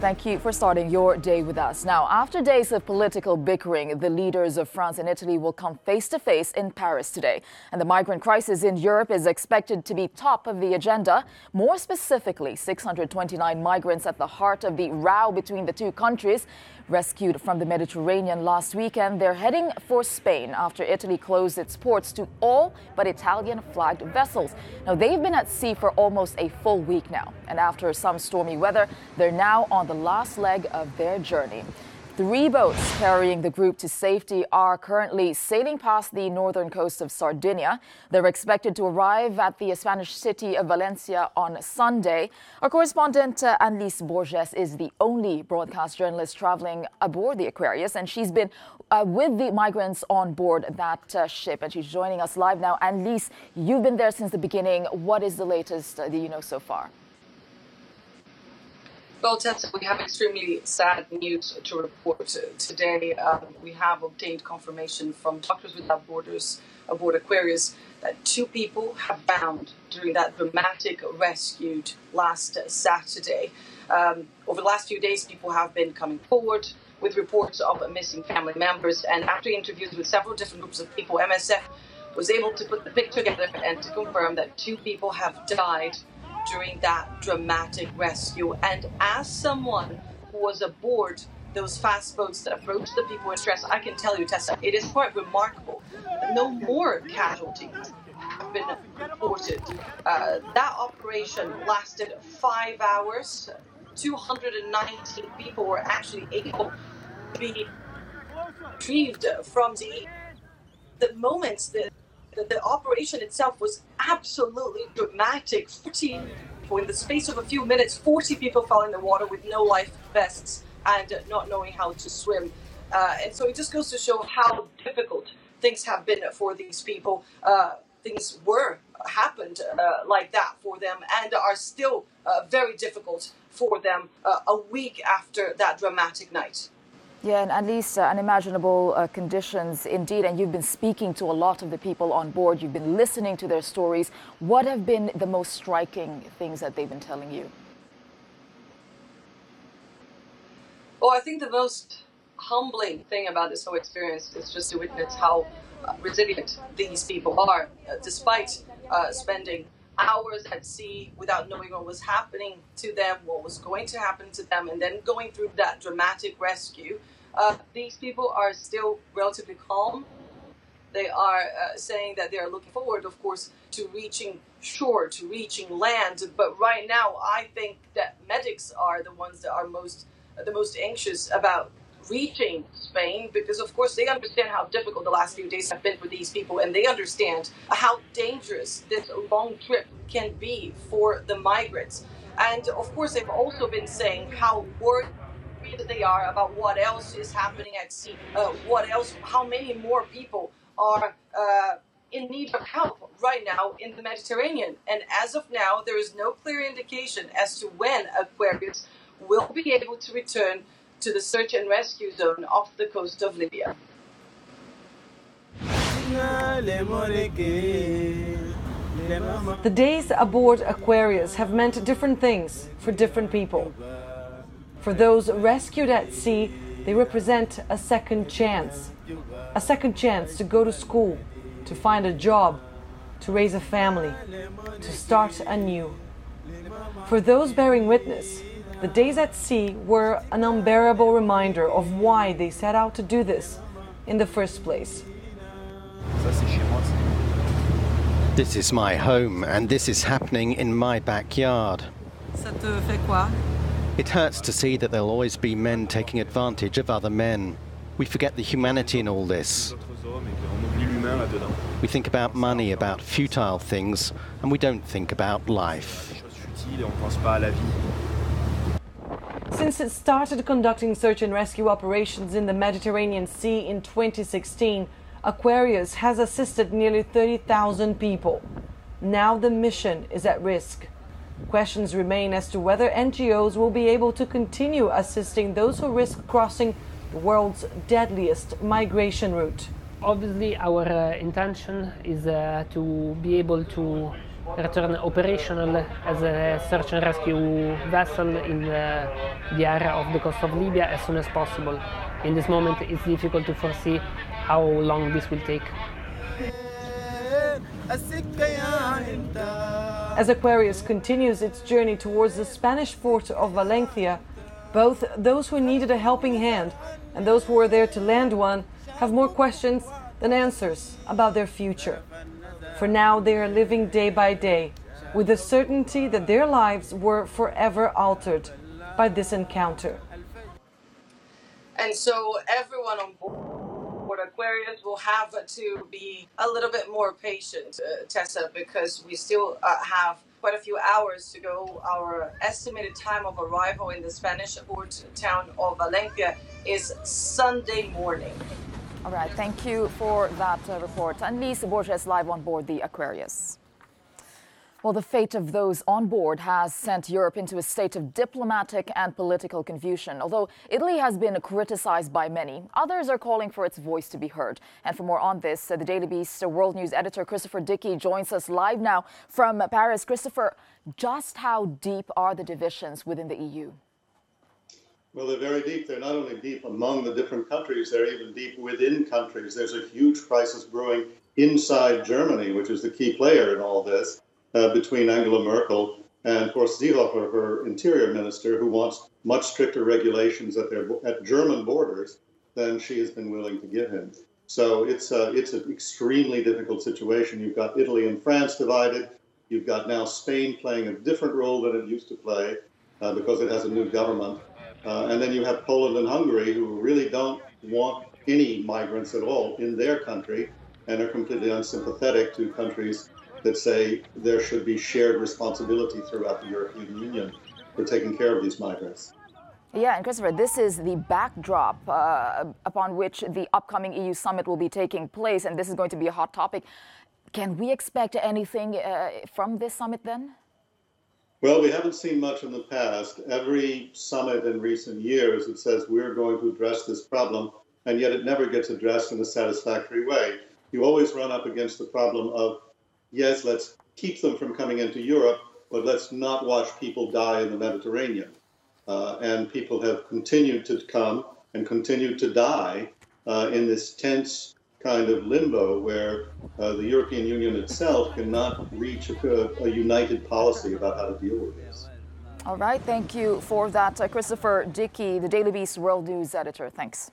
Thank you for starting your day with us. Now, after days of political bickering, the leaders of France and Italy will come face to face in Paris today. And the migrant crisis in Europe is expected to be top of the agenda. More specifically, 629 migrants at the heart of the row between the two countries. Rescued from the Mediterranean last weekend, they're heading for Spain after Italy closed its ports to all but Italian-flagged vessels. Now, they've been at sea for almost a full week now. And after some stormy weather, they're now on the last leg of their journey. 3 boats carrying the group to safety are currently sailing past the northern coast of Sardinia. They're expected to arrive at the Spanish city of Valencia on Sunday. Our correspondent Annelise Borges is the only broadcast journalist traveling aboard the Aquarius, and she's been with the migrants on board that ship, and she's joining us live now. Annelise, you've been there since the beginning. What is the latest that you know so far? Well, Tessa, we have extremely sad news to report today. We have obtained confirmation from Doctors Without Borders aboard Aquarius that 2 people have drowned during that dramatic rescue last Saturday. Over the last few days, people have been coming forward with reports of missing family members. And after interviews with several different groups of people, MSF was able to put the picture together and to confirm that 2 people have died during that dramatic rescue. And as someone who was aboard those fast boats that approached the people in stress, I can tell you, Tessa, it is quite remarkable. No more casualties have been reported. That operation lasted 5 hours. 219 people were actually able to be retrieved from the moments that the operation itself was absolutely dramatic. 14 people, in the space of a few minutes, 40 people fell in the water with no life vests and not knowing how to swim. And so it just goes to show how difficult things have been for these people. Things happened like that for them and are still very difficult for them a week after that dramatic night. Yeah, and at least unimaginable conditions indeed. And you've been speaking to a lot of the people on board. You've been listening to their stories. What have been the most striking things that they've been telling you? Well, I think the most humbling thing about this whole experience is just to witness how resilient these people are, despite spending hours at sea without knowing what was happening to them, what was going to happen to them, and then going through that dramatic rescue. These people are still relatively calm. They are saying that they are looking forward, of course, to reaching shore, to reaching land. But right now, I think that medics are the ones that are the most anxious about reaching Spain, because of course they understand how difficult the last few days have been for these people, and they understand how dangerous this long trip can be for the migrants. And of course they've also been saying how worried they are about what else is happening at sea, how many more people are in need of help right now in the Mediterranean. And as of now, there is no clear indication as to when Aquarius will be able to return to the search and rescue zone off the coast of Libya. The days aboard Aquarius have meant different things for different people. For those rescued at sea, they represent a second chance to go to school, to find a job, to raise a family, to start anew. For those bearing witness, the days at sea were an unbearable reminder of why they set out to do this in the first place. This is my home, and this is happening in my backyard. Ça te fait quoi? It hurts to see that there'll always be men taking advantage of other men. We forget the humanity in all this. We think about money, about futile things, and we don't think about life. Since it started conducting search and rescue operations in the Mediterranean Sea in 2016, Aquarius has assisted nearly 30,000 people. Now the mission is at risk. Questions remain as to whether NGOs will be able to continue assisting those who risk crossing the world's deadliest migration route. Obviously, our intention is to be able to return operational as a search and rescue vessel in the area of the coast of Libya as soon as possible. In this moment, it's difficult to foresee how long this will take. As Aquarius continues its journey towards the Spanish port of Valencia, both those who needed a helping hand and those who were there to land one have more questions than answers about their future. For now, they are living day by day with the certainty that their lives were forever altered by this encounter. And so everyone on board Aquarius will have to be a little bit more patient, Tessa, because we still have quite a few hours to go. Our estimated time of arrival in the Spanish port town of Valencia is Sunday morning. All right, thank you for that report. Annelise Borges live on board the Aquarius. Well, the fate of those on board has sent Europe into a state of diplomatic and political confusion. Although Italy has been criticized by many, others are calling for its voice to be heard. And for more on this, the Daily Beast World News editor Christopher Dickey joins us live now from Paris. Christopher, just how deep are the divisions within the EU? Well, they're very deep. They're not only deep among the different countries, they're even deep within countries. There's a huge crisis brewing inside Germany, which is the key player in all this. Between Angela Merkel and Horst Seehofer, her interior minister, who wants much stricter regulations at German borders than she has been willing to give him. So it's an extremely difficult situation. You've got Italy and France divided. You've got now Spain playing a different role than it used to play because it has a new government. And then you have Poland and Hungary, who really don't want any migrants at all in their country and are completely unsympathetic to countries that say there should be shared responsibility throughout the European Union for taking care of these migrants. Yeah, and Christopher, this is the backdrop upon which the upcoming EU summit will be taking place, and this is going to be a hot topic. Can we expect anything from this summit then? Well, we haven't seen much in the past. Every summit in recent years, it says we're going to address this problem, and yet it never gets addressed in a satisfactory way. You always run up against the problem of, yes, let's keep them from coming into Europe, but let's not watch people die in the Mediterranean. And people have continued to come and continued to die in this tense kind of limbo where the European Union itself cannot reach a united policy about how to deal with this. All right, thank you for that, Christopher Dickey, the Daily Beast World News editor. Thanks.